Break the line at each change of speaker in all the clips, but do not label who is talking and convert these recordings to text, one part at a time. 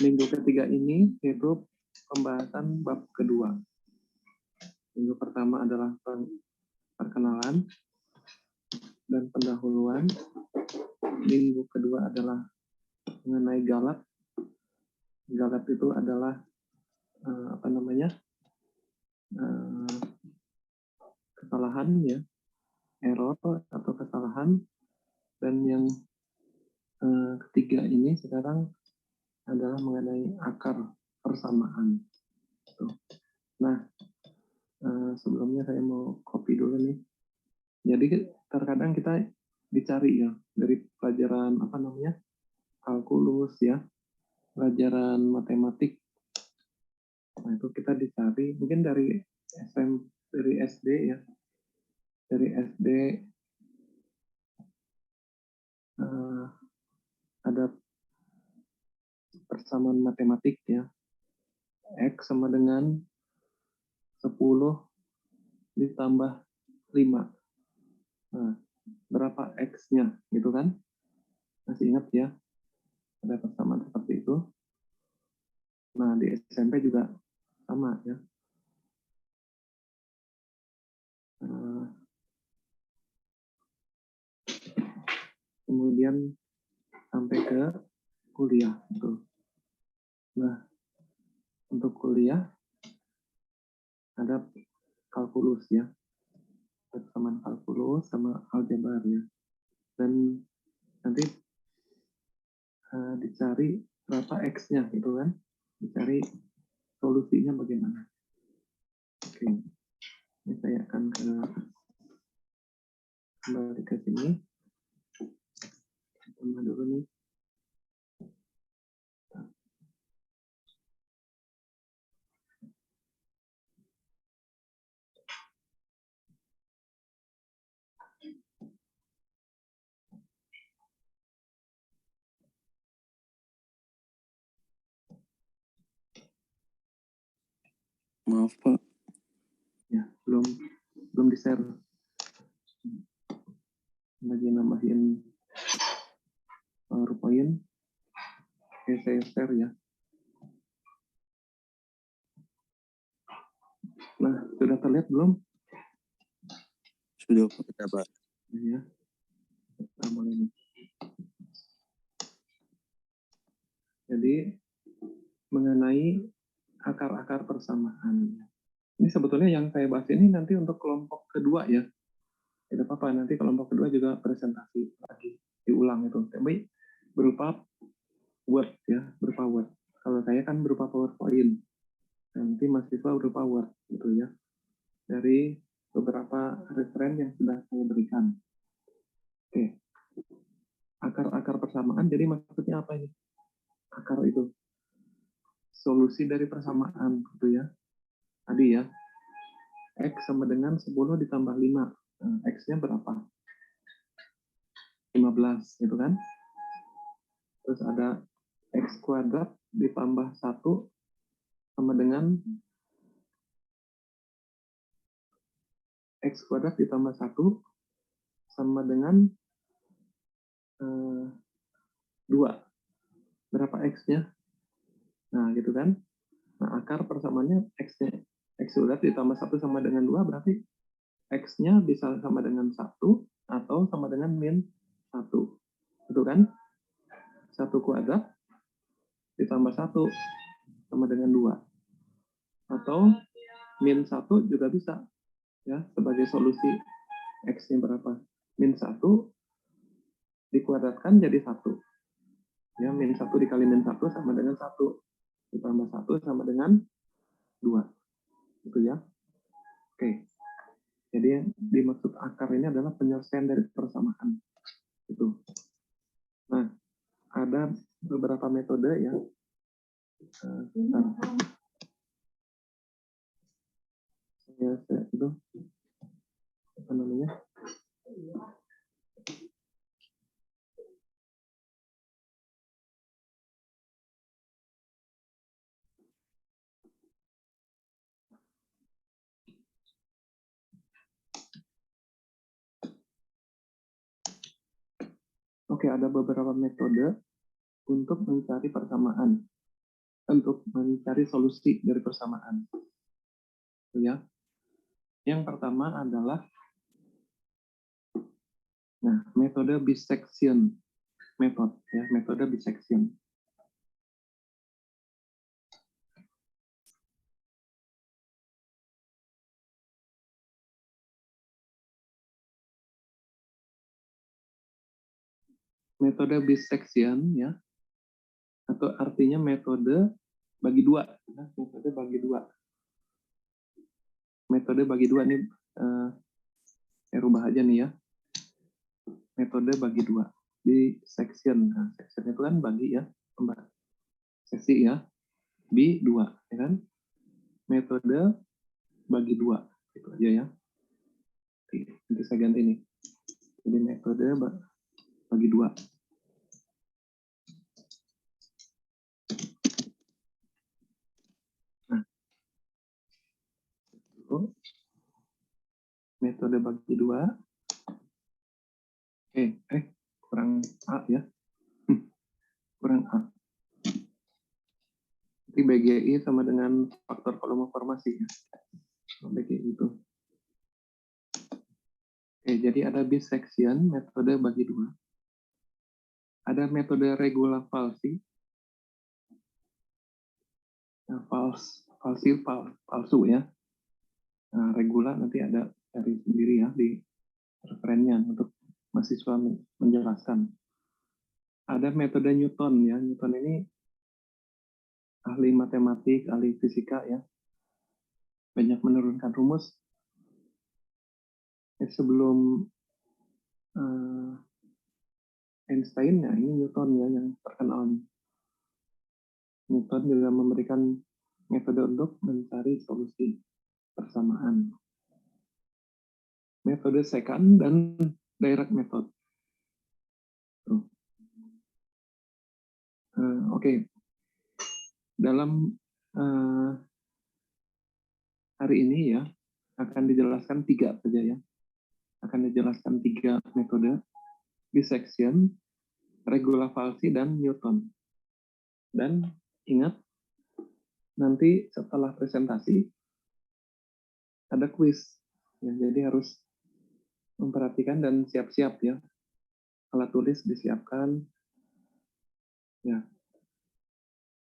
minggu ketiga ini yaitu pembahasan bab kedua. Minggu pertama adalah perkenalan dan pendahuluan. Minggu kedua adalah mengenai Galat. Galat itu adalah kesalahan ya, error atau kesalahan. Dan yang ketiga ini sekarang adalah mengenai akar persamaan. Nah, sebelumnya saya mau copy dulu nih. Jadi terkadang kita dicari ya dari pelajaran kalkulus ya, pelajaran matematik. Nah itu kita dicari mungkin dari SD ya, dari SD ada persamaan matematik ya, X sama dengan 10 ditambah 5. Nah, berapa X-nya gitu kan? Masih ingat ya? Ada persamaan seperti itu. Nah, di SMP juga sama ya. Kemudian sampai ke kuliah gitu. Nah, untuk kuliah ada kalkulus ya. Persamaan kalkulus sama aljabar ya. Dan nanti dicari berapa X-nya gitu kan. Dicari solusinya bagaimana. Oke. Ini saya akan kembali ke sini. Tambah dulu nih.
Maaf Pak.
Ya, belum di-share. Lagi nambahin PowerPoint. Oke, saya share ya. Nah, sudah terlihat belum?
Sudah Pak.
Ya. Pertama ini. Jadi mengenai akar-akar persamaan. Ini sebetulnya yang saya bahas ini nanti untuk kelompok kedua ya. Tidak apa-apa, nanti kelompok kedua juga presentasi lagi, diulang itu. Tapi berupa Word ya, berupa Word. Kalau saya kan berupa PowerPoint. Nanti mahasiswa berupa Word gitu ya. Dari beberapa referen yang sudah saya berikan. Oke. Akar-akar persamaan, jadi maksudnya apa ini? Akar itu solusi dari persamaan gitu ya. Tadi ya, X sama dengan 10 ditambah 5. Nah, X-nya berapa? 15 gitu kan. Terus ada X kuadrat ditambah 1 sama dengan X kuadrat ditambah 1 sama dengan 2. Berapa X-nya? Nah, gitu kan. Nah, akar persamaannya X-nya. X kuadrat ditambah 1 sama dengan 2 berarti X-nya bisa sama dengan 1 atau sama dengan min 1. Itu kan? 1 kuadrat ditambah 1 sama dengan 2. Atau min 1 juga bisa. Ya, sebagai solusi X-nya berapa? Min 1 dikuadratkan jadi 1. Ya, min 1 dikali min 1 sama dengan 1. Ditambah 1 sama dengan 2. Gitu ya. Oke. Jadi yang dimaksud akar ini adalah penyelesaian dari persamaan. Itu. Nah, ada beberapa metode ya. Itu apa namanya? Oke, ada beberapa metode untuk mencari persamaan. untuk mencari solusi dari persamaan. Ya. Yang pertama adalah metode bisection method, ya, metode bisection. Metode bisection, ya, atau artinya metode bagi dua, ya, metode bagi dua. Metode bagi dua ini saya rubah aja nih ya. Metode bagi dua. Bisection. Nah, section itu kan bagi ya, seksi ya. Bi dua, ya kan? Metode bagi dua, itu aja ya. Oke, nanti saya ganti nih. Jadi metode bagi dua. Nah, itu metode bagi dua. Kurang A ya. Kurang A. Jadi BGI sama dengan faktor volume formasi ya. BGI itu. Jadi ada bisection, metode bagi dua. Ada metode regula falsi. Nah, palsu ya. Nah, regula nanti ada dari sendiri ya di referennya untuk mahasiswa menjelaskan. Ada metode Newton ya. Newton ini ahli matematik, ahli fisika ya. Banyak menurunkan rumus. Sebelum Einstein, ya ini Newton ya yang terkenal. Newton juga memberikan metode untuk mencari solusi persamaan. Metode second dan direct method. Oke. Dalam hari ini ya akan dijelaskan 3 saja ya. Akan dijelaskan 3 metode: bisection, regula falsi, dan Newton. Dan ingat, nanti setelah presentasi ada kuis. Ya, jadi harus memperhatikan dan siap-siap ya. Alat tulis disiapkan. Ya.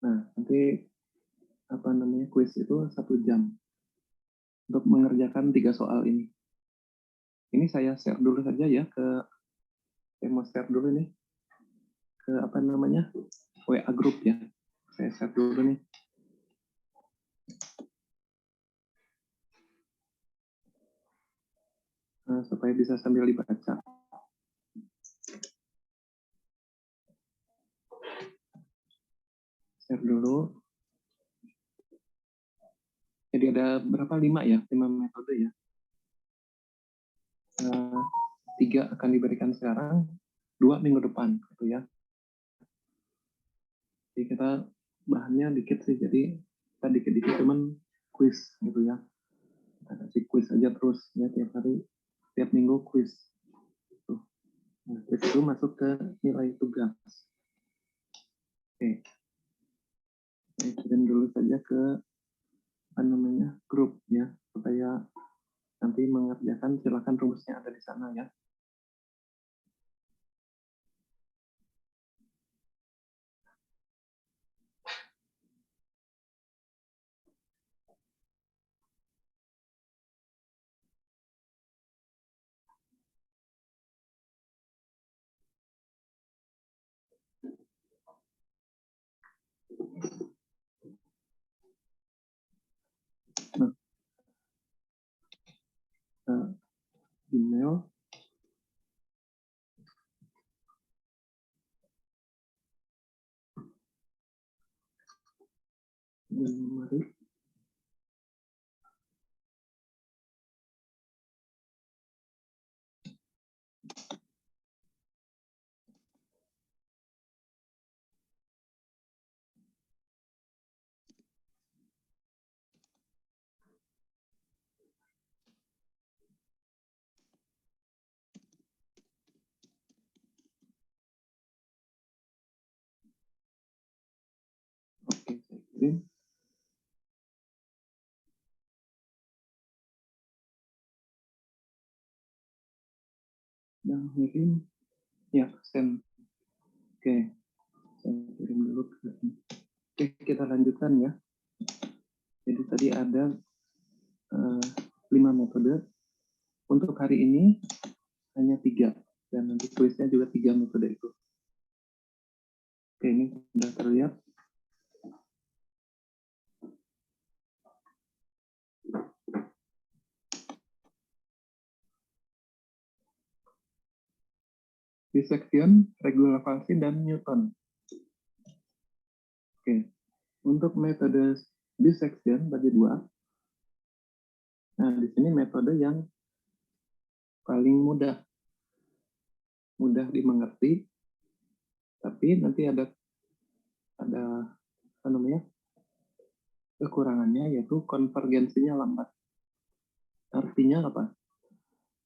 Nah, nanti kuis itu 1 jam untuk mengerjakan 3 soal ini. Ini saya share dulu saja ya saya mau share dulu nih ke WA group ya. Saya share dulu nih. Supaya bisa sambil dibaca. Share dulu. Jadi ada berapa? 5 ya? 5 metode ya. 3 akan diberikan sekarang, 2 minggu depan gitu ya. Jadi kita bahannya dikit sih, jadi kita dikit-dikit cuman kuis gitu ya. Kita kasih kuis aja terus ya, tiap hari, tiap minggu kuis. Gitu. Nah, kuis itu masuk ke nilai tugas. Oke. Saya kirim dulu saja ke grup ya, supaya nanti mengerjakan, silakan rumusnya ada di sana ya. Nah, email mari oke, saya yang ngirim, ya send. Oke, saya kirim dulu. Oke, kita lanjutkan ya. Jadi tadi ada 5 metode. Untuk hari ini hanya 3, dan nanti kuisnya juga 3 metode itu. Oke, ini sudah terlihat. Dissection, regulavasi, dan Newton. Oke, untuk metode dissection bagi 2. Nah, di sini metode yang paling mudah dimengerti, tapi nanti ada apa namanya, kekurangannya, yaitu konvergensinya lambat. Artinya apa?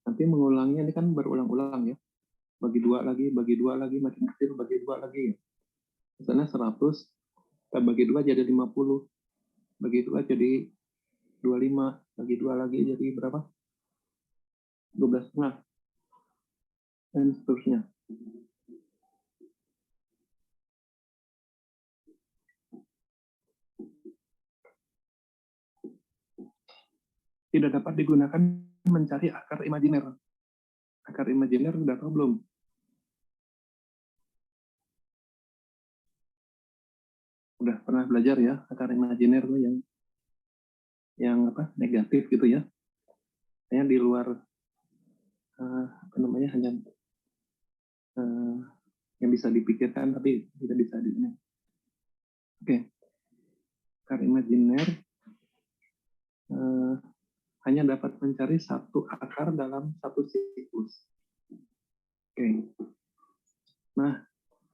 Nanti mengulangnya ini kan berulang-ulang ya. Bagi 2 lagi, makin kecil, bagi 2 lagi ya. Misalnya 100, kita bagi 2 jadi 50, bagi 2 jadi 25, bagi 2 lagi jadi berapa? 12,5, dan seterusnya. Tidak dapat digunakan mencari akar imajiner. Akar imajiner sudah tahu belum? Udah pernah belajar ya, akar imajiner itu yang apa, negatif gitu ya. Hanya di luar apa namanya, hanya yang bisa dipikirkan tapi tidak bisa di ini. Oke. Akar imajiner hanya dapat mencari satu akar dalam satu siklus. Oke. Nah,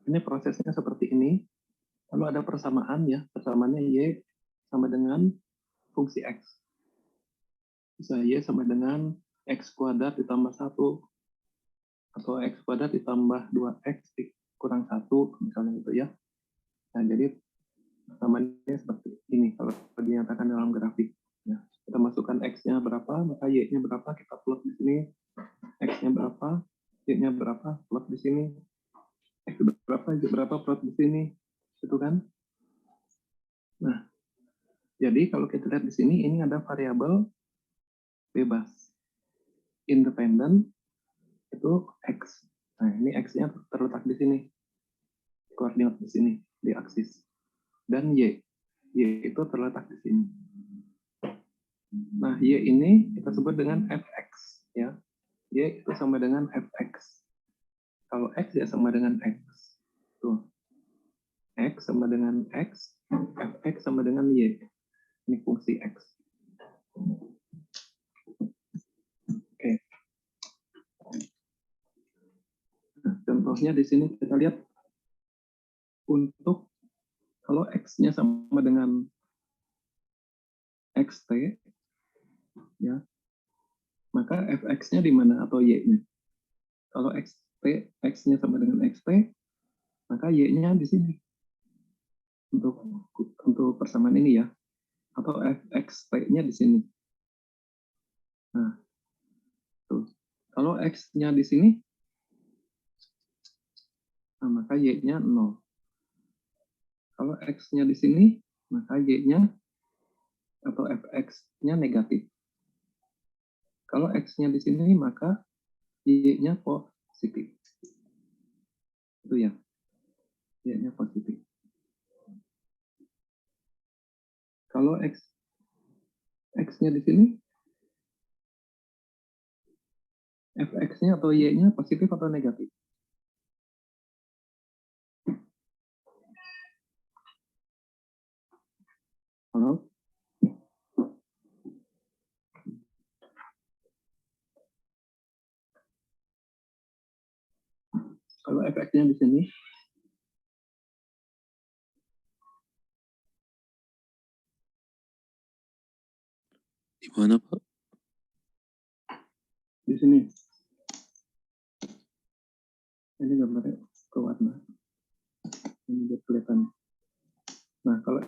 ini prosesnya seperti ini. Lalu ada persamaan ya, persamaannya Y sama dengan fungsi X. Bisa Y sama dengan X kuadrat ditambah 1, atau X kuadrat ditambah 2X kurang 1, misalnya gitu ya. Nah, jadi persamaannya seperti ini kalau dinyatakan dalam grafik. Ya. Kita masukkan X-nya berapa, maka Y-nya berapa, kita plot di sini. X-nya berapa, Y-nya berapa, plot di sini. X berapa, Y berapa, plot di sini. Itu kan? Nah, jadi kalau kita lihat di sini, ini ada variabel bebas. Independen itu X. Nah, ini X-nya terletak di sini. Koordinat di sini, di aksis. Dan Y. Y itu terletak di sini. Nah, Y ini kita sebut dengan Fx. Ya. Y itu sama dengan Fx. Kalau X ya sama dengan X. Tuh. X sama dengan X, Fx sama dengan Y. Ini fungsi X. Oke. Nah, contohnya di sini kita lihat untuk kalau X-nya sama dengan XT, ya, maka Fx-nya di mana atau Y-nya? Kalau X-nya sama dengan XT, maka Y-nya di sini. Untuk persamaan ini ya, atau Fxt-nya di sini. Nah, tuh. Kalau X-nya di sini, nah, maka Y-nya 0. Kalau X-nya di sini, maka Y-nya atau Fx-nya negatif. Kalau X-nya di sini, maka Y-nya positif. Itu ya. Y-nya positif. Kalau X-nya di sini, Fx-nya atau Y-nya positif atau negatif? Halo? Kalau Fx-nya di sini,
Di mana, Pak?
di sini. Ini gambarnya ke warna. Ini biar kelihatan. Nah, kalau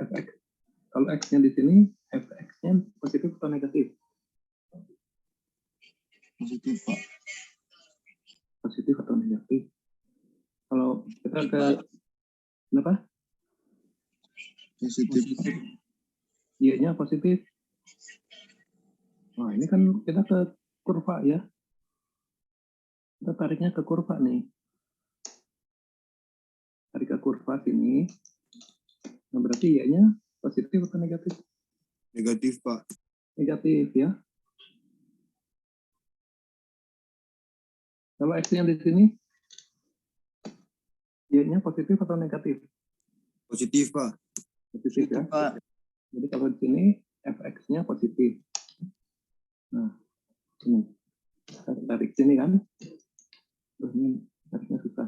X-nya di sini, Fx-nya positif atau negatif?
Positif, Pak.
positif atau negatif. Kalau kita ke kenapa?
Positif.
Y-nya positif. Nah, ini kan kita ke kurva ya. Kita tariknya ke kurva nih. Tarik ke kurva sini. Nah, berarti Y-nya positif atau negatif?
Negatif, Pak.
Negatif ya. Kalau X-nya di sini, Y-nya positif atau negatif?
Positif, Pak.
Positif ya.
Pak.
Jadi kalau di sini fx-nya positif. Nah, ini kita tarik sini kan. Terus ini tariknya susah.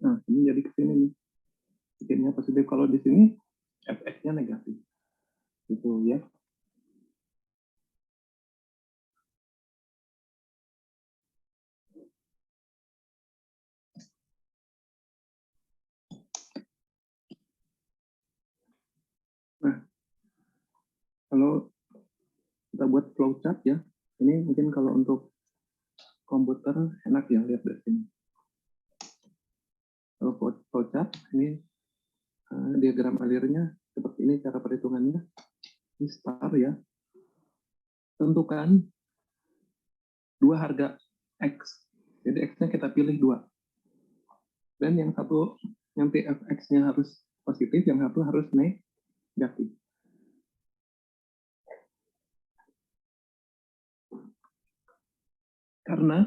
Nah, ini jadi ke sini nih. Y-nya positif. Kalau di sini fx-nya negatif. Gitu ya. Nah, kalau kita buat flowchart ya, ini mungkin kalau untuk komputer enak ya lihat dari sini. Kalau flowchart ini diagram alirnya seperti ini cara perhitungannya. Ini star ya. Tentukan dua harga X. Jadi X-nya kita pilih dua. Dan yang satu nanti fx-nya harus positif, yang satu harus negatif. Karena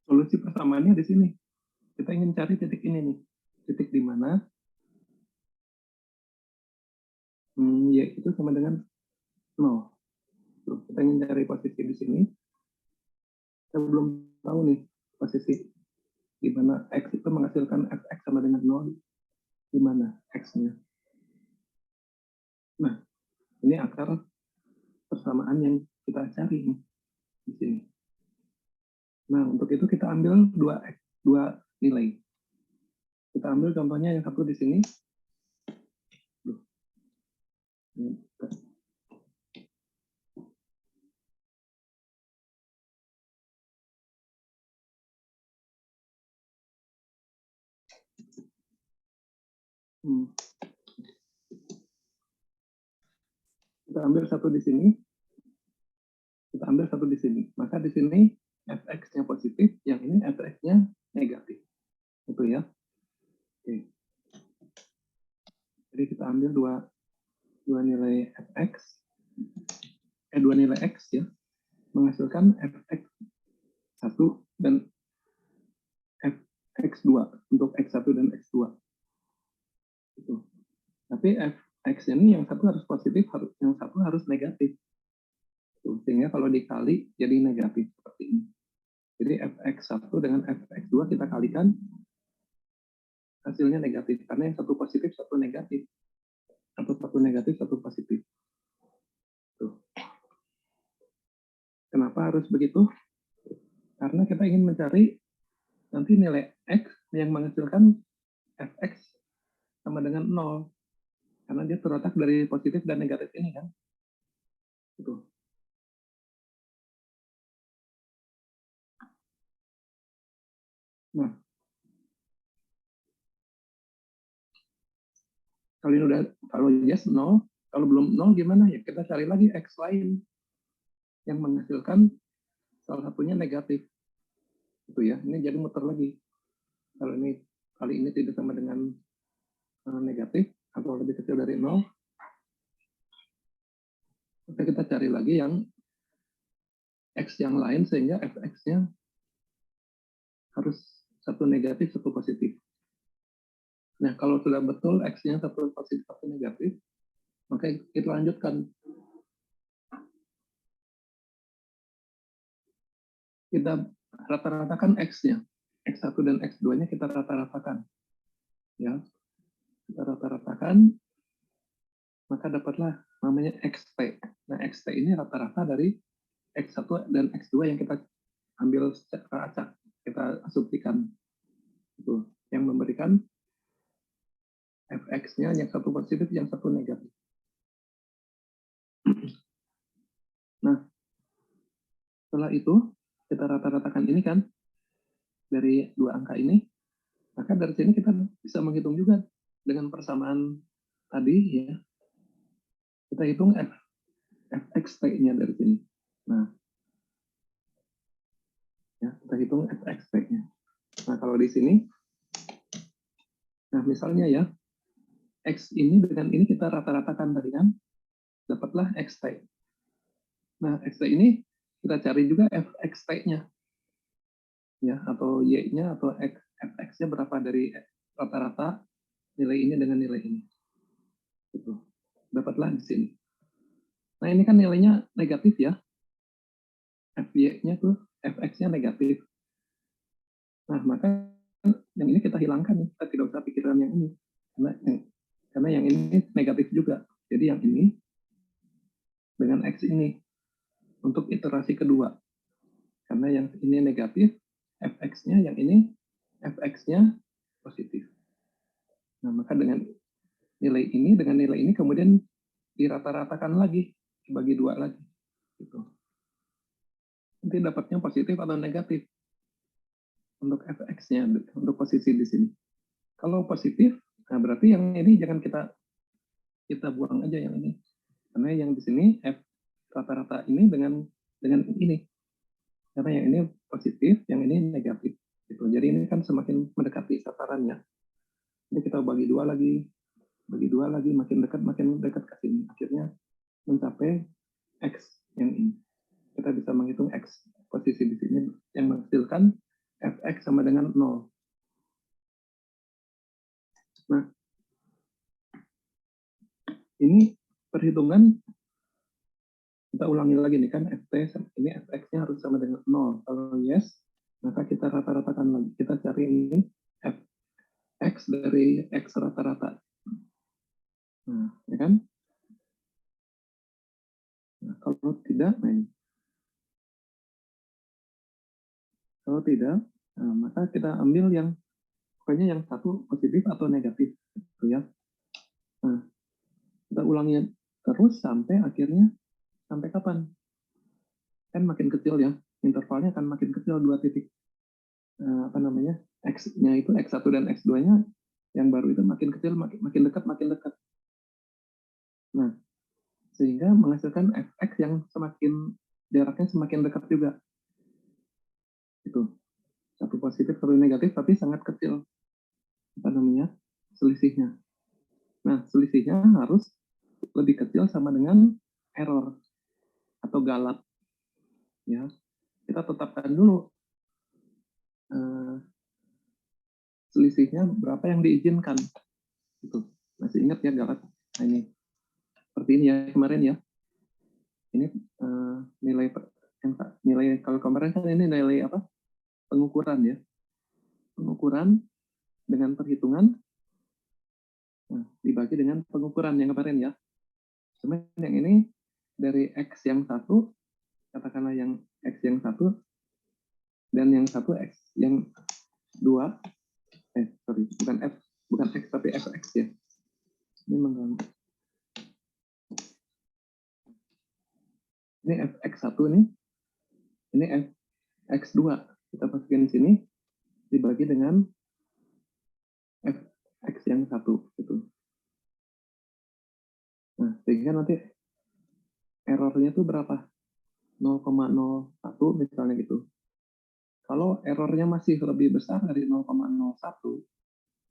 solusi persamaannya di sini. Kita ingin cari titik ini nih. Titik di mana Y itu sama dengan 0. Tuh, kita ingin cari posisi di sini. Kita belum tahu nih posisi di mana X itu menghasilkan fx sama dengan 0. Di mana X-nya. Nah, ini akar persamaan yang kita cari nih, di sini. Nah, untuk itu kita ambil dua nilai. Kita ambil contohnya yang satu di sini. Kita ambil satu di sini. Kita ambil satu di sini. Maka di sini fx-nya positif, yang ini fx-nya negatif. Itu ya. Oke. Jadi kita ambil dua nilai fx, dua nilai x ya, menghasilkan fx1 dan fx2 untuk x1 dan x2. Itu. Tapi fx ini yang satu harus positif, yang satu harus negatif. Sehingga kalau dikali jadi negatif seperti ini. Jadi fx1 dengan fx2 kita kalikan, hasilnya negatif. Karena yang satu positif, satu negatif. Satu negatif, satu positif. Tuh. Kenapa harus begitu? Karena kita ingin mencari nanti nilai x yang menghasilkan fx sama dengan 0. Karena dia terletak dari positif dan negatif ini kan. Gitu. Nah, kalau yes 0, kalau belum 0 gimana ya? Kita cari lagi x lain yang menghasilkan salah satunya negatif. Itu ya. Ini jadi muter lagi. Kalau ini kali ini tidak sama dengan negatif atau lebih kecil dari 0, maka kita cari lagi yang x yang lain sehingga fx-nya harus satu negatif, satu positif. Nah, kalau sudah betul x-nya satu positif, satu negatif, maka kita lanjutkan. Kita rata-ratakan x-nya. X1 dan X2-nya kita rata-ratakan. Ya. Kita rata-ratakan, maka dapatlah namanya XT. Nah, XT ini rata-rata dari X1 dan X2 yang kita ambil secara acak. Kita asumsikan. Itu. Yang memberikan fx-nya yang satu positif, yang satu negatif. Nah, Setelah itu kita rata-ratakan ini kan dari dua angka ini, maka dari sini kita bisa menghitung juga dengan persamaan tadi ya. Kita hitung fxt-nya dari sini. Nah, ya, kita hitung fxt-nya. Nah, kalau di sini, nah misalnya ya, x ini dengan ini kita rata-ratakan tadi kan, dapatlah xt. Nah, xt ini kita cari juga fxt-nya, ya, atau y-nya atau fx-nya berapa dari rata-rata nilai ini dengan nilai ini. Gitu. Dapatlah di sini. Nah, ini kan nilainya negatif ya. Fy-nya tuh, fx-nya negatif. Nah, maka yang ini kita hilangkan, kita tidak usah pikiran yang ini. Karena yang ini negatif juga. Jadi yang ini dengan x ini untuk iterasi kedua. Karena yang ini negatif, fx-nya yang ini fx-nya positif. Nah, maka dengan nilai ini kemudian dirata-ratakan lagi, dibagi dua lagi. Gitu. Nanti dapatnya positif atau negatif untuk fx-nya, untuk posisi di sini. Kalau positif, nah berarti yang ini jangan kita buang aja yang ini. Karena yang di sini f rata-rata ini dengan ini. Karena yang ini positif, yang ini negatif. Gitu. Jadi ini kan semakin mendekati sasarannya. Jadi kita bagi dua lagi, makin dekat ke sini. Akhirnya mencapai x yang ini. Kita bisa menghitung x posisi di sini yang menghasilkan fx sama dengan 0. Nah, ini perhitungan kita ulangi lagi nih kan ft ini fx-nya harus sama dengan 0. Kalau yes, maka kita rata-ratakan lagi. Kita cari ini fx dari x rata-rata. Nah, ya kan? Nah, kalau tidak, nah ini. Kalau tidak, nah, maka kita ambil yang pokoknya yang satu positif atau negatif, gitu ya. Nah, kita ulangi terus sampai akhirnya sampai kapan? Kan makin kecil ya, intervalnya akan makin kecil 2 titik. Apa namanya? X-nya itu X1 dan X2-nya yang baru itu makin kecil, makin dekat. Nah, sehingga menghasilkan fx yang semakin jaraknya semakin dekat juga. Itu. Satu positif, satu negatif, tapi sangat kecil. Apa namanya? Selisihnya. Nah, selisihnya harus lebih kecil sama dengan error atau galap. Ya, kita tetapkan dulu selisihnya berapa yang diizinkan. Itu masih ingat ya galap? Nah, ini seperti ini ya kemarin ya. Ini nilai kalau kemarin kan ini nilai apa? Pengukuran ya. Pengukuran dengan perhitungan dibagi dengan pengukuran yang kemarin ya. Cuma yang ini dari X yang satu, katakanlah yang X yang satu, dan yang satu X yang dua, bukan X tapi FX ya. Ini mengganggu. Ini FX1 nih, ini FX2. Kita masukin di sini, dibagi dengan FX yang satu. Gitu. Nah, sehingga nanti errornya itu berapa? 0,01 misalnya gitu. Kalau errornya masih lebih besar dari 0,01,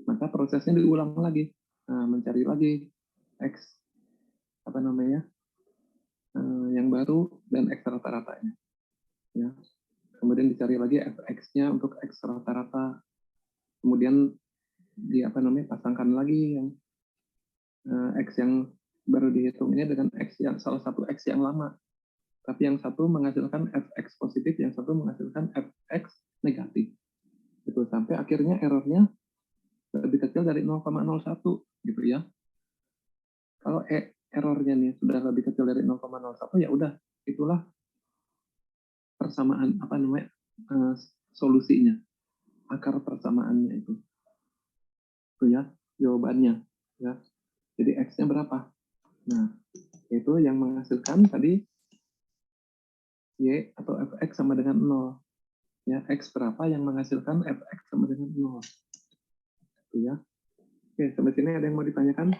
maka prosesnya diulang lagi. Nah, mencari lagi X apa namanya yang baru dan X rata-ratanya. Ya. Kemudian dicari lagi fx-nya untuk X rata-rata. Kemudian pasangkan lagi yang X yang baru dihitung ini dengan X yang salah satu X yang lama. Tapi yang satu menghasilkan fx positif, yang satu menghasilkan fx negatif. Itu sampai akhirnya errornya lebih kecil dari 0,01 gitu ya. Kalau errornya nih sudah lebih kecil dari 0,01 ya udah itulah persamaan solusinya, akar persamaannya itu ya jawabannya ya. Jadi x-nya berapa? Nah, itu yang menghasilkan tadi Y atau fx sama dengan 0. Ya, x berapa yang menghasilkan fx sama dengan 0. Itu ya. Oke, sampai sini ada yang mau ditanyakan?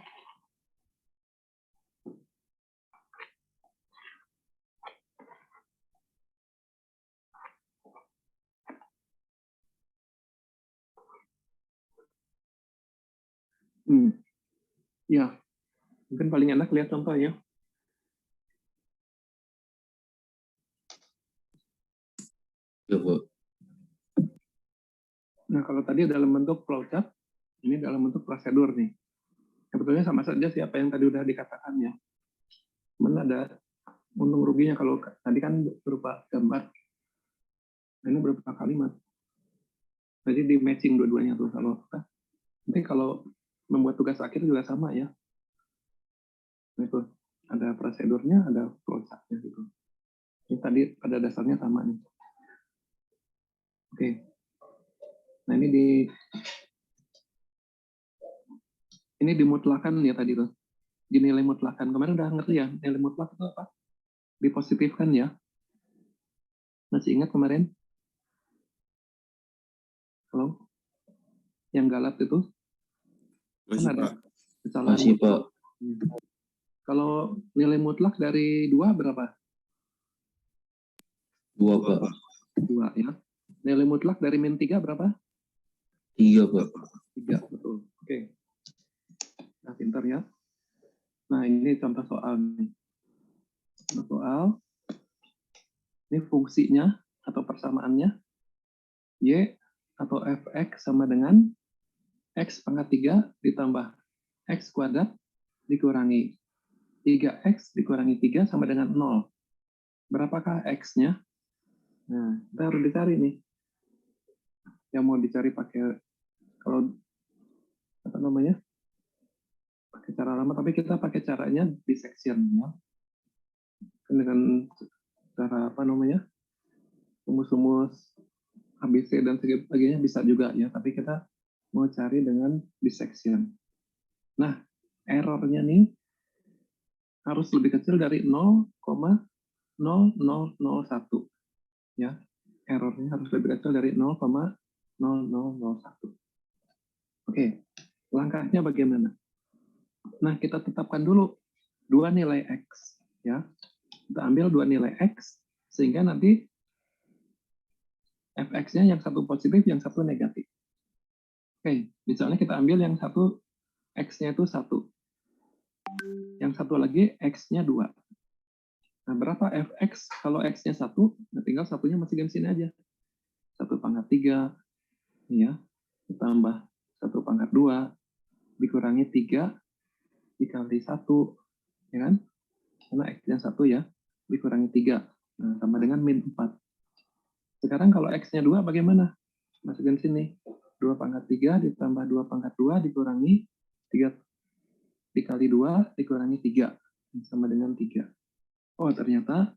Ya, mungkin paling enak lihat contoh ya.
Ya, Pak.
Nah, kalau tadi dalam bentuk flowchart, ini dalam bentuk prosedur nih. Sebetulnya sama saja sih apa yang tadi udah dikatakan ya. Cuman ada untung ruginya kalau tadi kan berupa gambar, ini berupa kalimat. Jadi di matching dua-duanya tuh kalau nanti kalau membuat tugas akhir juga sama ya. Nah, itu ada prosedurnya, ada flowchartnya gitu. Ini tadi pada dasarnya sama nih. Oke. Nah ini dimutlakan ya tadi tuh. Dinilai mutlakan. Kemarin udah ngerti ya, nilai mutlak itu apa? Dipositifkan ya. Masih ingat kemarin? Halo? Yang galap itu kan
Masih,
ada
Pak.
kesalahan
Masih,
mutlak.
Pak.
Kalau nilai mutlak dari 2 berapa?
2, Pak.
2 ya. Nilai mutlak dari min 3 berapa?
3, Pak.
3, betul. Oke. Nah, pintar ya. Nah, ini contoh soal nih. Contoh soal. Ini fungsinya atau persamaannya. Y atau fx sama dengan x pangkat 3 ditambah x kuadrat dikurangi 3x dikurangi 3 sama dengan 0. Berapakah x-nya? Nah, kita harus dicari nih. Yang mau dicari pakai, kalau apa namanya, pakai cara lama, tapi kita pakai caranya dissection ya. Dengan cara apa namanya, rumus-rumus ABC dan sebagainya bisa juga ya, tapi kita mau cari dengan dissection. Nah, errornya nih harus lebih kecil dari 0,0001 ya. Errornya harus lebih kecil dari 0,0001. Oke, langkahnya bagaimana? Nah, kita tetapkan dulu dua nilai x ya. Kita ambil dua nilai x sehingga nanti fx-nya yang satu positif, yang satu negatif. Oke, misalnya kita ambil yang satu x-nya itu 1. Yang satu lagi x-nya 2. Nah, berapa fx? Kalau x-nya 1, nah tinggal satunya masukin sini aja. 1 pangkat 3 ya, ditambah 1 pangkat 2 dikurangi 3 dikali 1, ya kan? Karena x-nya 1 ya, dikurangi 3. Nah, sama dengan min 4. Sekarang kalau x-nya 2 bagaimana? Masukin sini. 2 pangkat 3 ditambah 2 pangkat 2 dikurangi 3 dikali 2 dikurangi 3. Sama dengan 3. Oh, ternyata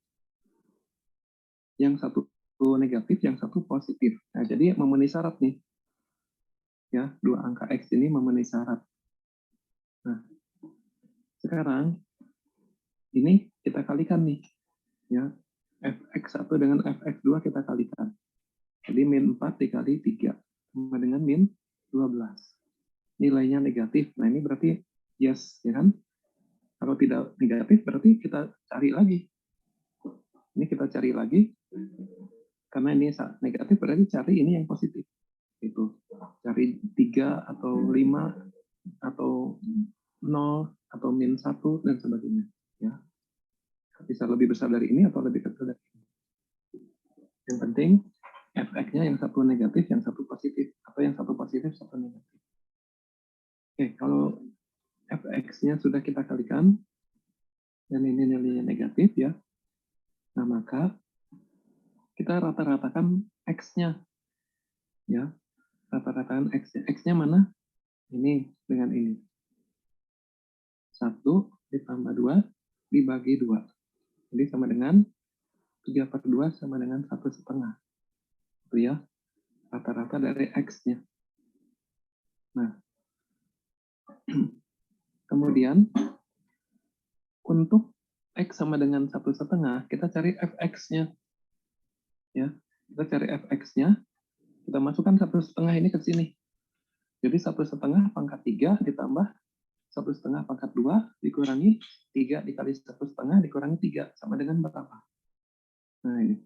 yang satu negatif, yang satu positif. Nah, jadi memenuhi syarat nih. Ya, dua angka x ini memenuhi syarat. Nah, sekarang ini kita kalikan nih. Ya, fx1 dengan fx2 kita kalikan. Jadi min 4 dikali 3 sama dengan min 12. Nilainya negatif. Nah, ini berarti yes, ya kan? Kalau tidak negatif berarti kita cari lagi. Ini kita cari lagi. Karena ini negatif berarti cari ini yang positif. Itu. Cari 3 atau 5 atau 0 atau min 1 dan sebagainya. Ya. Bisa lebih besar dari ini atau lebih kecil dari ini. Yang penting fx-nya yang satu negatif, yang satu positif, atau yang satu positif, satu negatif. Oke, kalau fx-nya sudah kita kalikan, dan ini nilainya negatif ya, nah maka kita rata-ratakan x-nya. Ya, rata-ratakan x-nya. X-nya mana? Ini dengan ini. 1 ditambah 2 dibagi 2. Jadi sama dengan 3/2 sama dengan 1,5. Itu ya, rata-rata dari x-nya. Nah, kemudian untuk x sama dengan 1,5, kita cari fx-nya. Ya, kita cari fx-nya, kita masukkan 1/2 ini ke sini. Jadi 1/2 pangkat 3 ditambah 1/2 pangkat 2 dikurangi 3 dikali 1/2 dikurangi 3 sama dengan berapa? Nah ini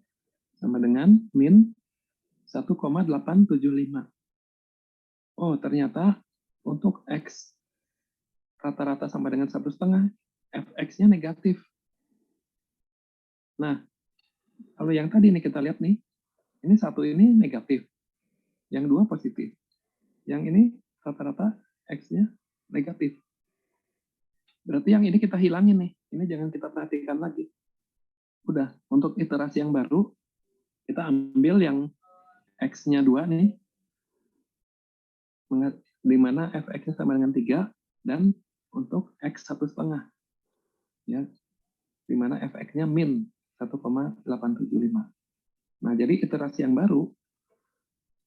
sama dengan min 1,875. Oh ternyata untuk x rata-rata sama dengan 1/2, fx-nya negatif. Nah kalau yang tadi nih kita lihat nih, ini satu ini negatif, yang dua positif. Yang ini rata-rata x-nya negatif. Berarti yang ini kita hilangin nih. Ini jangan kita perhatikan lagi. Udah, untuk iterasi yang baru, kita ambil yang x-nya 2 nih, di mana fx-nya sama dengan 3, dan untuk x 1/2. Ya, di mana fx-nya min 1,875. Nah, jadi iterasi yang baru,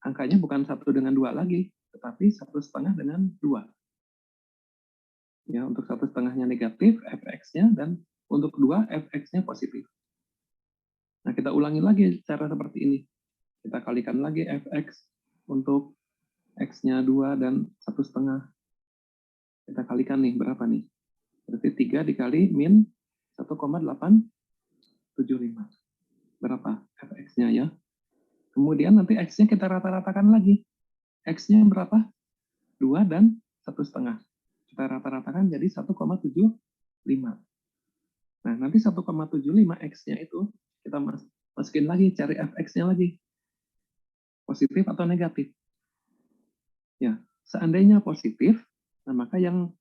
angkanya bukan 1 dengan 2 lagi, tetapi 1/2 dengan 2. Ya, untuk 1/2-nya negatif, fx-nya, dan untuk 2, fx-nya positif. Nah, kita ulangi lagi cara seperti ini. Kita kalikan lagi fx untuk x-nya 2 dan 1/2. Kita kalikan nih, berapa nih? Berarti 3 dikali min 1,875. Berapa fx-nya ya? Kemudian nanti x-nya kita rata-ratakan lagi. X-nya berapa? 2 dan 1/2. Kita rata-ratakan jadi 1,75. Nah, nanti 1,75 x-nya itu kita masukin lagi, cari fx-nya lagi. Positif atau negatif? Ya, seandainya positif, nah maka yang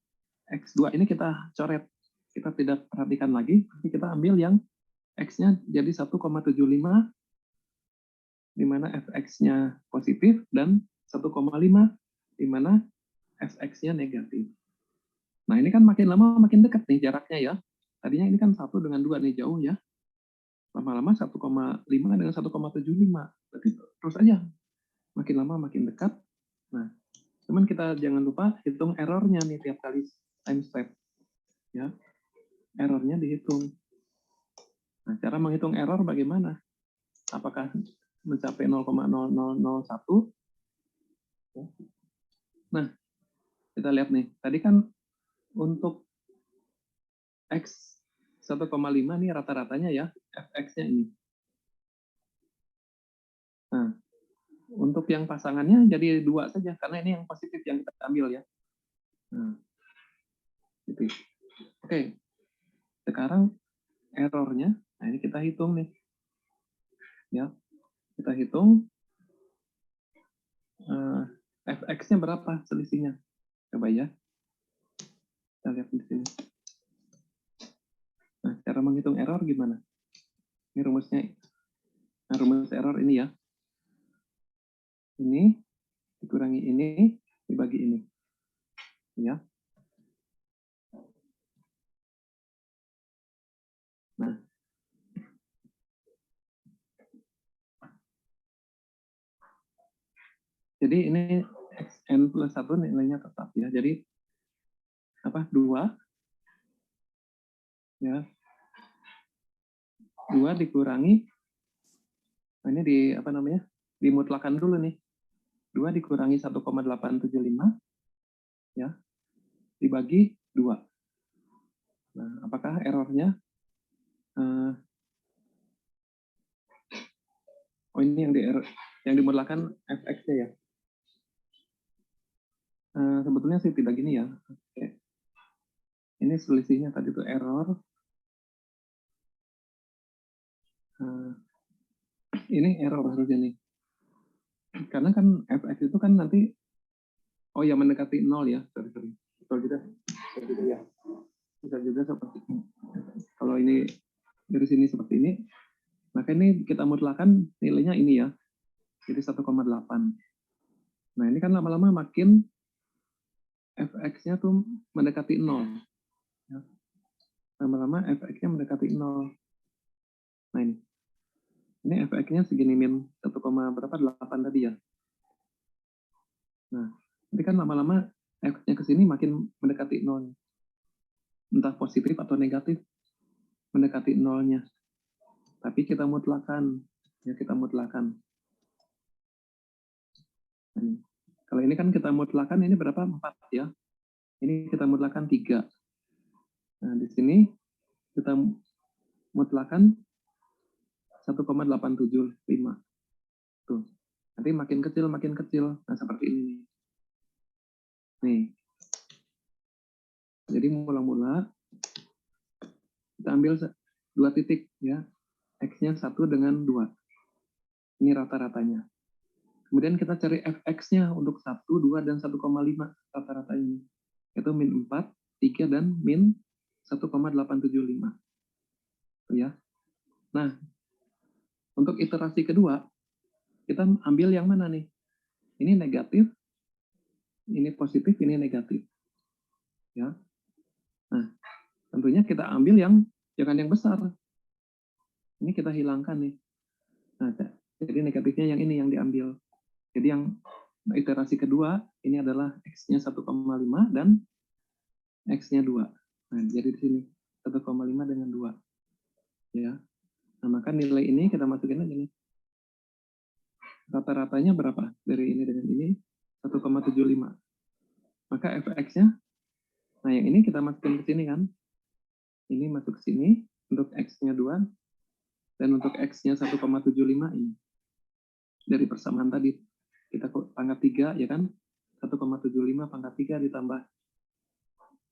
x2 ini kita coret. Kita tidak perhatikan lagi, tapi kita ambil yang x-nya jadi 1,75, di mana fx-nya positif, dan 1,5, di mana fx-nya negatif. Nah, ini kan makin lama makin dekat nih jaraknya ya. Tadinya ini kan 1 dengan 2 nih, jauh ya. Lama-lama 1,5 dengan 1,75. Berarti terus aja. Makin lama makin dekat. Nah, cuman kita jangan lupa hitung errornya nih tiap kali time step. Ya, errornya dihitung. Nah, cara menghitung error bagaimana? Apakah mencapai 0,0001? Nah, kita lihat nih. Tadi kan untuk X 1,5 nih rata-ratanya ya, fx-nya ini. Nah, untuk yang pasangannya jadi 2 saja, karena ini yang positif yang kita ambil ya. Nah, gitu. Oke, sekarang errornya, nah ini kita hitung nih. Ya, kita hitung fx-nya berapa selisihnya. Coba ya. Kita lihat di sini. Nah, cara menghitung error gimana? Ini rumusnya. Nah, rumus error ini ya. Ini dikurangi ini dibagi ini. Ya. Nah. Jadi ini xn plus 1 nilainya tetap ya. Jadi apa? 2 ya. 2 dikurangi, nah ini di apa namanya? Dimutlakan dulu nih. 2 dikurangi 1,875 ya. Dibagi 2. Nah, apakah errornya oh ini yang dimutlakan fx-nya ya. Sebetulnya sih tidak gini ya. Oke. Ini selisihnya tadi itu error. Ini error harusnya nih. Karena kan fx itu kan nanti oh ya mendekati 0 ya. Sorry. Betul juga. Ya. Bisa juga seperti ini. Kalau ini dari sini seperti ini, maka ini kita mutlakan nilainya ini ya. Jadi 1,8. Nah, ini kan lama-lama makin fx-nya tuh mendekati 0. Ya. Lama-lama fx-nya mendekati 0. Nah, ini. Ini fx-nya segini min 1,8 tadi ya. Nah, nanti kan lama-lama fx-nya ke sini makin mendekati 0. Entah positif atau negatif mendekati 0-nya. Tapi kita mutlakan. Ya, kita mutlakan. Nah, kalau ini kan kita mutlakan, ini berapa? 4 ya. Ini kita mutlakan 3. Nah, di sini kita mutlakan 1,875. Tuh. Nanti makin kecil, makin kecil. Nah, seperti ini nih. Nih. Jadi mula-mula kita ambil 2 titik ya. X-nya 1 dengan 2. Ini rata-ratanya. Kemudian kita cari fx-nya untuk 1, 2, dan 1,5 rata-rata ini. Itu min 4, 3, dan min 1,875. Ya. Nah, untuk iterasi kedua, kita ambil yang mana nih? Ini negatif, ini positif, ini negatif. Ya. Nah, tentunya kita ambil yang jangan yang besar. Ini kita hilangkan nih. Nah, jadi negatifnya yang ini yang diambil. Jadi yang iterasi kedua, ini adalah X-nya 1,5 dan X-nya 2. Nah, jadi di sini 1,5 dengan 2. Ya. Nah, maka nilai ini kita masukin aja nih. Rata-ratanya berapa? Dari ini dengan ini 1,75. Maka fx-nya, nah yang ini kita masukin ke sini kan. Ini masuk ke sini untuk X-nya 2 dan untuk X-nya 1,75 ini. Dari persamaan tadi kita pangkat 3 ya kan. 1,75 pangkat 3 ditambah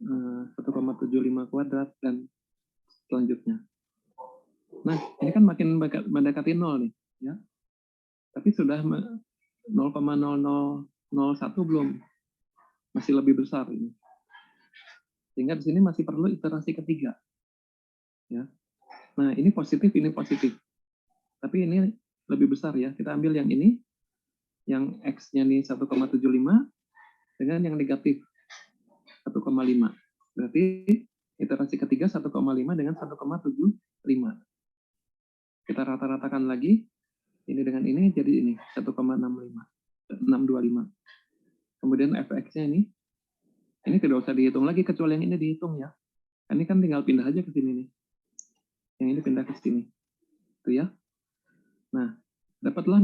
1,75 kuadrat dan selanjutnya. Nah, ini kan makin mendekati 0 nih, ya. Tapi sudah 0,0001 belum. Masih lebih besar ini. Sehingga di sini masih perlu iterasi ketiga. Ya. Nah, ini positif, ini positif. Tapi ini lebih besar ya. Kita ambil yang ini, yang X-nya nih 1,75 dengan yang negatif 1,5. Berarti iterasi ketiga 1,5 dengan 1,75. Kita rata-ratakan lagi, ini dengan ini jadi ini 1,625. Kemudian fx-nya ini tidak usah dihitung lagi kecuali yang ini dihitung ya. Ini kan tinggal pindah aja ke sini nih. Yang ini pindah ke sini. Itu ya. Nah, dapatlah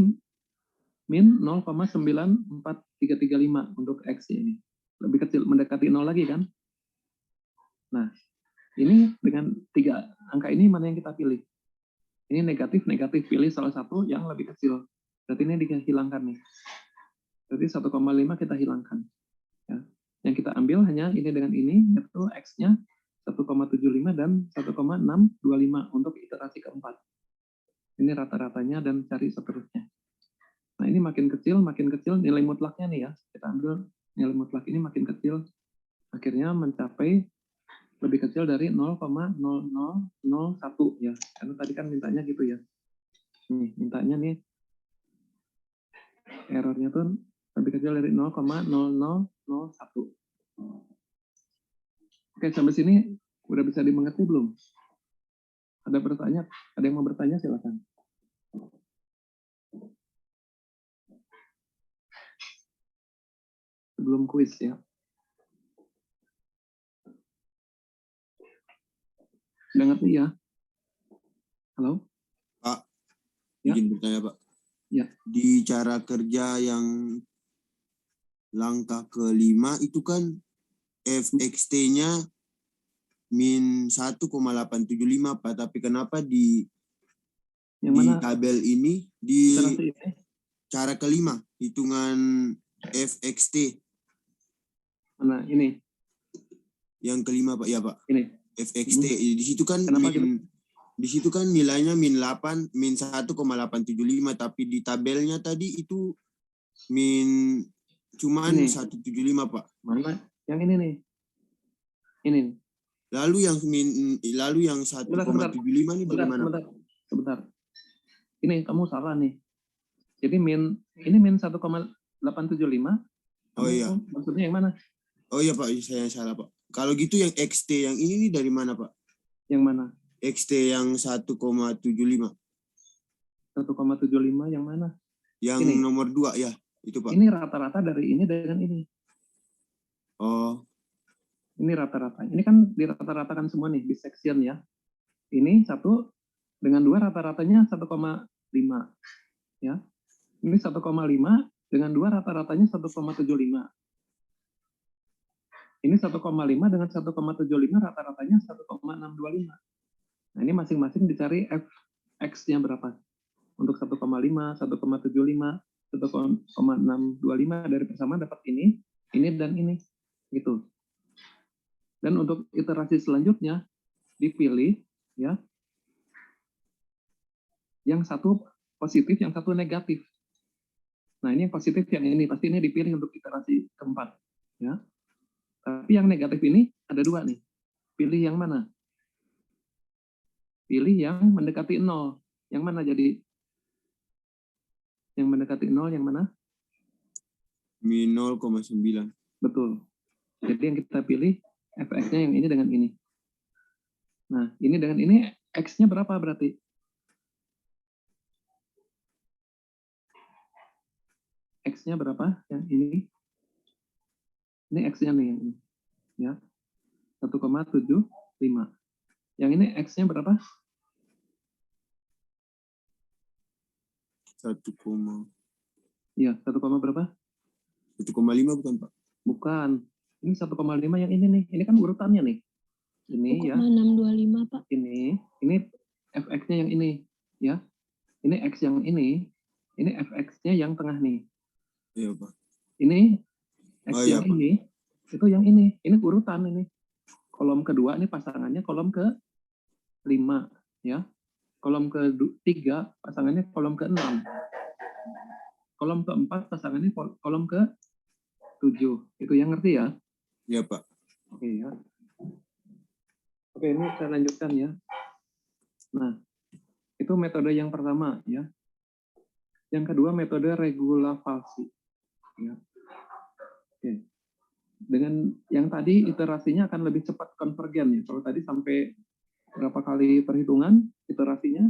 min 0,94335 untuk X ini. Lebih kecil, mendekati 0 lagi kan? Nah, ini dengan 3 angka ini mana yang kita pilih? Ini negatif, pilih salah satu yang lebih kecil. Berarti ini dihilangkan nih. Berarti 1,5 kita hilangkan. Ya. Yang kita ambil hanya ini dengan ini, yaitu X-nya 1,75 dan 1,625 untuk iterasi keempat. Ini rata-ratanya dan cari seterusnya. Nah, ini makin kecil nilai mutlaknya nih ya. Kita ambil nilai mutlak ini makin kecil. Akhirnya mencapai lebih kecil dari 0,0001 ya. Karena tadi kan mintanya gitu ya. Nih, mintanya nih errornya tuh lebih kecil dari 0,0001. Oke, sampai sini udah bisa dimengerti belum? Ada bertanya? Ada yang mau bertanya silakan. Sebelum kuis ya. Udah ngerti ya? Halo?
Pak,
Ya.
izin bertanya Pak.
Ya.
Di cara kerja yang langkah kelima itu kan fxt-nya min 1,875 Pak. Tapi kenapa di tabel ini di cara kelima hitungan fxt?
Mana ini?
Yang kelima Pak, ya Pak.
Ini.
fxt di situ kan di situ kan nilainya min 1,875 tapi di tabelnya tadi itu min cuman
ini.
175 Pak.
Mana? Yang ini nih. Ini.
Lalu yang 1,75 ini bagaimana?
Sebentar. Ini kamu salah nih. Jadi ini min 1,875.
Oh iya.
Maksudnya yang mana?
Oh iya Pak, saya salah Pak. Kalau gitu yang XT yang ini nih dari mana Pak?
Yang mana?
XT yang 1,75.
1,75 yang mana?
Yang
ini.
Nomor 2 ya, itu Pak.
Ini rata-rata dari ini dengan ini.
Oh.
Ini rata-rata. Ini kan dirata-ratakan semua nih di section ya. Ini 1 dengan 2 rata-ratanya 1,875. Ya. Ini 1,5 dengan 2 rata-ratanya 1,75. Ini 1,5 dengan 1,75 rata-ratanya 1,625. Nah, ini masing-masing dicari X-nya berapa. Untuk 1,5, 1,75, 1,625 dari persamaan dapat ini dan ini. Gitu. Dan untuk iterasi selanjutnya dipilih ya yang satu positif, yang satu negatif. Nah, ini yang positif, yang ini pasti ini dipilih untuk iterasi keempat, ya. Tapi yang negatif ini ada dua nih. Pilih yang mana? Pilih yang mendekati 0. Yang mana jadi? Yang mendekati 0 yang mana?
Min 0,9.
Betul. Jadi yang kita pilih fx-nya yang ini dengan ini. Nah, ini dengan ini x-nya berapa berarti? X-nya berapa? Yang ini. Ini X-nya nih yang ini. Ya. 1,75. Yang ini X-nya berapa?
1,
Iya, 1, berapa?
1,5 bukan Pak?
Bukan. Ini 1,5 yang ini nih. Ini kan urutannya nih. Ini ya.
625, Pak.
Ini fx-nya yang ini, ya. Ini x yang ini fx-nya yang tengah nih.
Iya Pak.
Ini x
Oh, iya,
yang
Pak.
ini, itu yang ini. Ini urutan ini. Kolom kedua ini pasangannya kolom ke-5, ya. Kolom ke-3 pasangannya kolom ke-6. Kolom ke-4 pasangannya kolom ke-7. Itu yang ngerti ya?
Iya Pak.
Oke ya. Oke, ini saya lanjutkan ya. Nah, itu metode yang pertama ya. Yang kedua metode regulavasi. Ya. Oke. Dengan yang tadi iterasinya akan lebih cepat konvergen ya. Kalau tadi sampai berapa kali perhitungan iterasinya?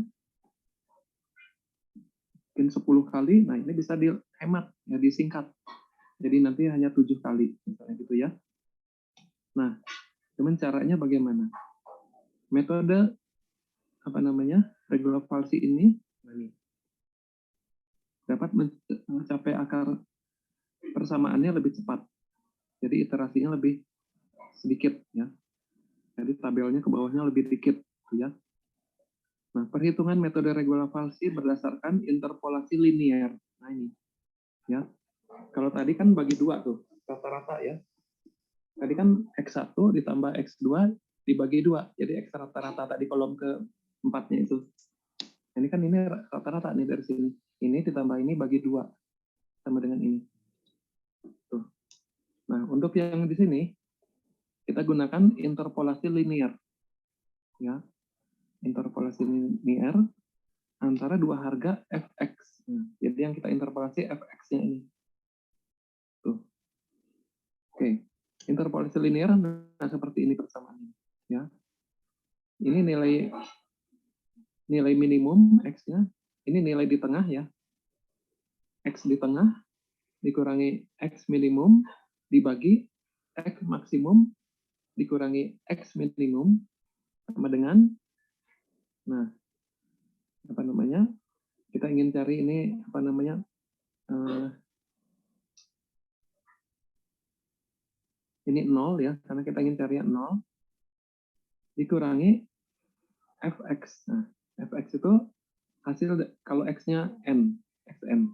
Mungkin 10 kali. Nah, ini bisa dihemat ya, disingkat. Jadi nanti hanya 7 kali misalnya gitu ya. Nah, cuman caranya bagaimana? Metode regulavasi ini dapat mencapai akar persamaannya lebih cepat. Jadi iterasinya lebih sedikit ya. Jadi tabelnya ke bawahnya lebih dikit gitu ya. Nah, perhitungan metode regulavasi berdasarkan interpolasi linear. Nah, ini ya. Kalau tadi kan bagi dua tuh, rata-rata ya. Tadi kan X1 ditambah X2 dibagi 2. Jadi X rata-rata tadi kolom ke-4-nya itu. Ini kan ini rata-rata nih dari sini. Ini ditambah ini bagi 2 sama dengan ini. Tuh. Nah, untuk yang di sini kita gunakan interpolasi linear. Ya. Interpolasi linear antara dua harga fx. Nah, jadi yang kita interpolasi fx-nya ini. Tuh. Oke. Interpolasi linear nah seperti ini persamaannya, ya. Ini nilai minimum x-nya, ini nilai di tengah ya. X di tengah dikurangi x minimum dibagi x maksimum dikurangi x minimum sama dengan kita ingin cari ini ini 0 ya, karena kita ingin cari 0 dikurangi fx. Nah, fx itu hasil kalau x-nya n, xn.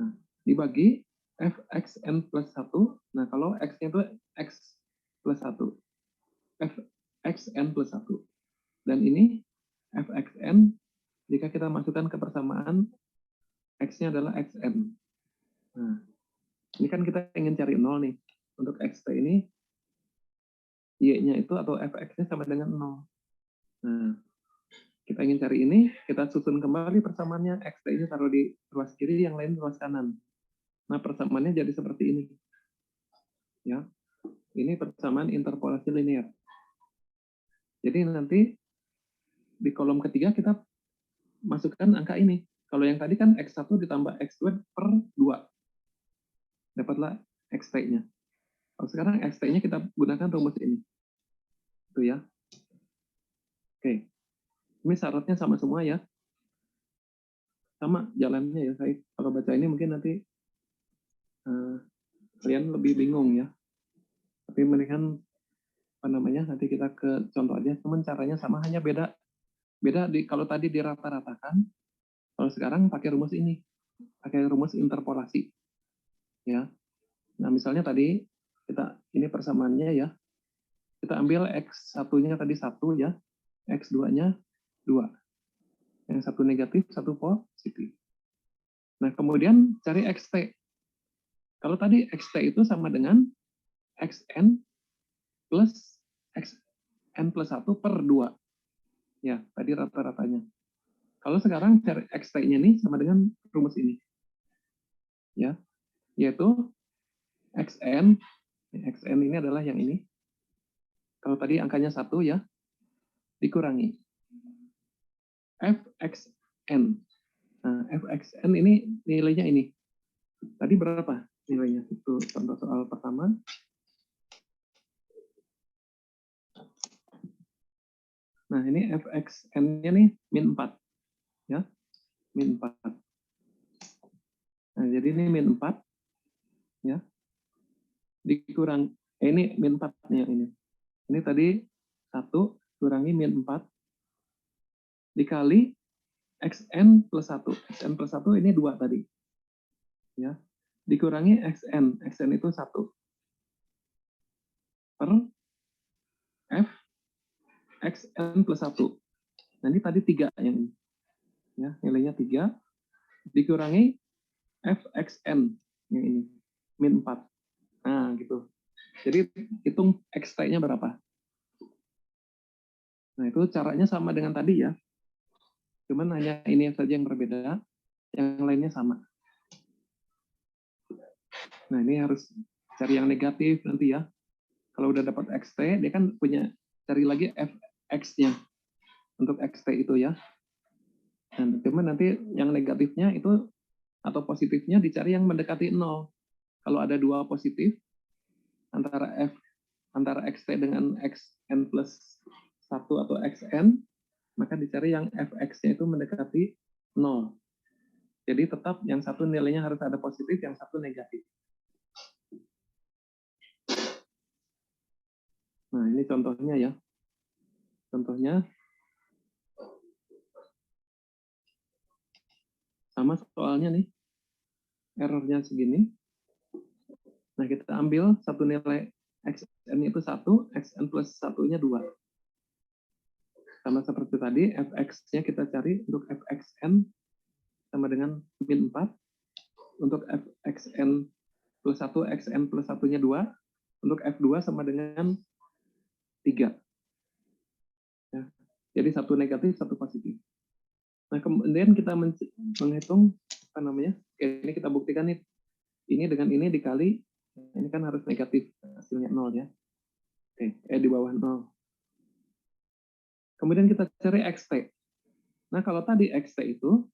Nah, dibagi fxn plus 1. Nah, kalau x-nya itu x plus 1. fxn plus 1. Dan ini fxn jika kita masukkan ke persamaan x-nya adalah xn. Nah, ini kan kita ingin cari 0 nih. Untuk xt ini y-nya itu atau fx-nya sama dengan 0. Nah, kita ingin cari ini, kita susun kembali persamaannya, xt-nya taruh di ruas kiri, yang lain ruas kanan. Nah, persamaannya jadi seperti ini. Ya. Ini persamaan interpolasi linear. Jadi nanti di kolom ketiga kita masukkan angka ini. Kalau yang tadi kan x1 ditambah x2 per 2. Dapatlah xt-nya. Kalau sekarang xt-nya kita gunakan rumus ini. Itu ya. Oke. Ini syaratnya sama semua ya. sama jalannya ya. Saya kalau baca ini mungkin nanti kalian lebih bingung ya. Tapi mendingan nanti kita ke contoh aja. Cuman caranya sama, hanya beda kalau tadi dirata-ratakan, kalau sekarang pakai rumus ini, pakai rumus interpolasi ya. Nah misalnya tadi ini persamaannya ya, kita ambil x1-nya tadi 1 ya, x2-nya 2, yang satu negatif, satu positif. Nah kemudian cari xt. Kalau tadi xt itu sama dengan xn plus xn plus 1 per 2 ya, tadi rata-ratanya. Kalau sekarang cari xt-nya nih sama dengan rumus ini ya, yaitu xn ini adalah yang ini. Kalau tadi angkanya 1 ya, dikurangi fxn. Nah, fxn ini nilainya ini. Tadi berapa nilainya? Itu contoh soal pertama. Nah, ini fxn-nya nih min 4. Ya, min 4. Nah, jadi ini min 4. Ya. Dikurang, ini min 4 nih ini. Ini tadi 1 kurangi min 4 dikali xn plus 1. Xn plus 1 ini 2 tadi. Ya. Dikurangi xn. Xn itu 1. Per f xn plus 1. Nah, ini tadi 3 yang ini. Ya, nilainya 3 dikurangi fxn yang ini min 4. Nah, gitu. Jadi hitung xt-nya berapa. Nah, itu caranya sama dengan tadi ya. Cuman hanya ini saja yang berbeda, yang lainnya sama. Nah, ini harus cari yang negatif nanti ya. Kalau udah dapat xt, dia kan punya cari lagi fx-nya untuk xt itu ya. Dan cuman nanti yang negatifnya itu atau positifnya dicari yang mendekati 0. Kalau ada 2 positif antara xt dengan xn plus 1 atau xn, maka dicari yang fx-nya itu mendekati 0. Jadi tetap yang satu nilainya harus ada positif, yang satu negatif. Nah, ini contohnya ya. Contohnya sama soalnya nih. Errornya segini. Nah, kita ambil satu nilai xn itu 1, xn plus 1-nya 2. Sama seperti tadi, fx-nya kita cari untuk fxn sama dengan min 4. Untuk fxn plus 1, xn plus 1-nya 2. Untuk f2 sama dengan 3. Ya. Jadi satu negatif, satu positif. Nah, kemudian kita menghitung ini kita buktikan nih. Ini dengan ini dikali, ini kan harus negatif, hasilnya 0 ya. Oke, di bawah 0. Kemudian kita cari xt. Nah, kalau tadi xt itu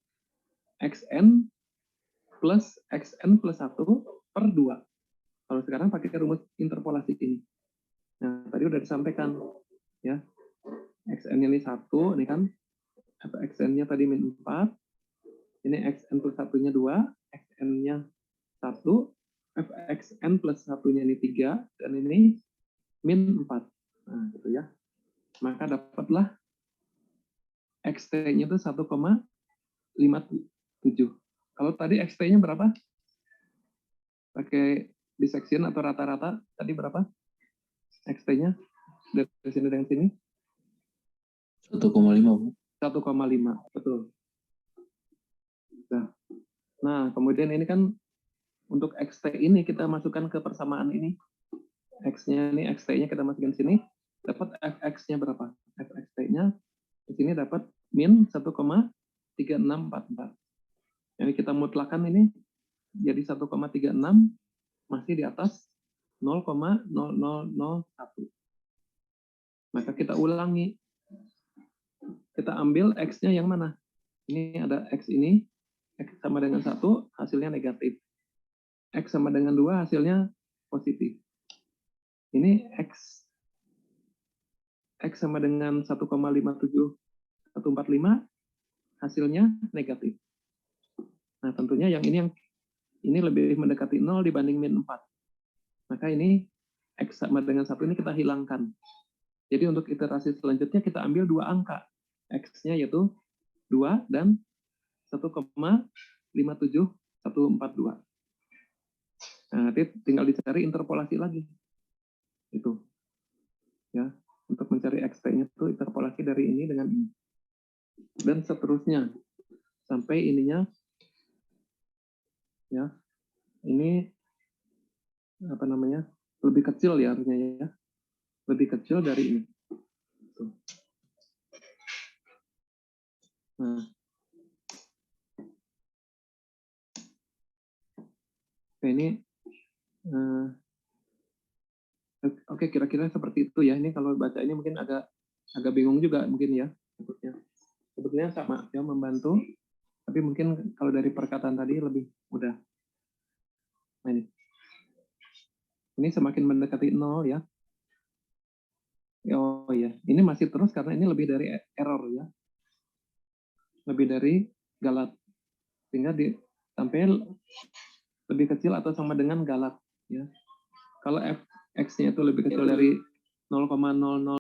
xn plus 1 per 2. Kalau sekarang pakai rumus interpolasi ini. Nah, tadi udah disampaikan ya. Xn ini 1, ini kan xn-nya tadi min 4. Ini xn plus 1-nya 2, xn-nya 1, fxn plus 1-nya ini 3, dan ini min 4. Nah, gitu ya. Maka dapatlah xt-nya itu 1,57. Kalau tadi xt-nya berapa? Pakai dissection atau rata-rata, tadi berapa? xt-nya dari sini dengan sini?
1,5.
1,5, betul. Nah, kemudian ini kan untuk xt ini kita masukkan ke persamaan ini. X-nya ini, xt-nya kita masukkan sini, dapat fx-nya berapa? Fxt-nya di sini dapat min 1,3644. Jadi kita mutlakan ini jadi 1,36 masih di atas 0,0001. Maka kita ulangi. Kita ambil x-nya yang mana? Ini ada x ini, x sama dengan 1, hasilnya negatif. X sama dengan 2, hasilnya positif. Ini x sama dengan 1,57145, hasilnya negatif. Nah, tentunya yang ini lebih mendekati 0 dibanding min 4. Maka ini X sama dengan 1 ini kita hilangkan. Jadi untuk iterasi selanjutnya kita ambil dua angka. X-nya yaitu 2 dan 1,57142. Nah, nanti tinggal dicari interpolasi lagi. Itu. Ya, untuk mencari XT-nya itu interpolasi dari ini dengan ini. Dan seterusnya sampai ininya ya. Ini apa namanya? Lebih kecil ya harusnya ya. Lebih kecil dari ini. Tuh. Nah. Oke, ini oke, kira-kira seperti itu ya. Ini kalau baca ini mungkin agak bingung juga mungkin ya. Sebetulnya sama ya, membantu. Tapi mungkin kalau dari perkataan tadi lebih mudah. Nah, ini semakin mendekati 0 ya. Oh ya, ini masih terus karena ini lebih dari error ya. Lebih dari galat. Sehingga sampai lebih kecil atau sama dengan galat ya. Kalau X-nya itu lebih kecil dari 0,00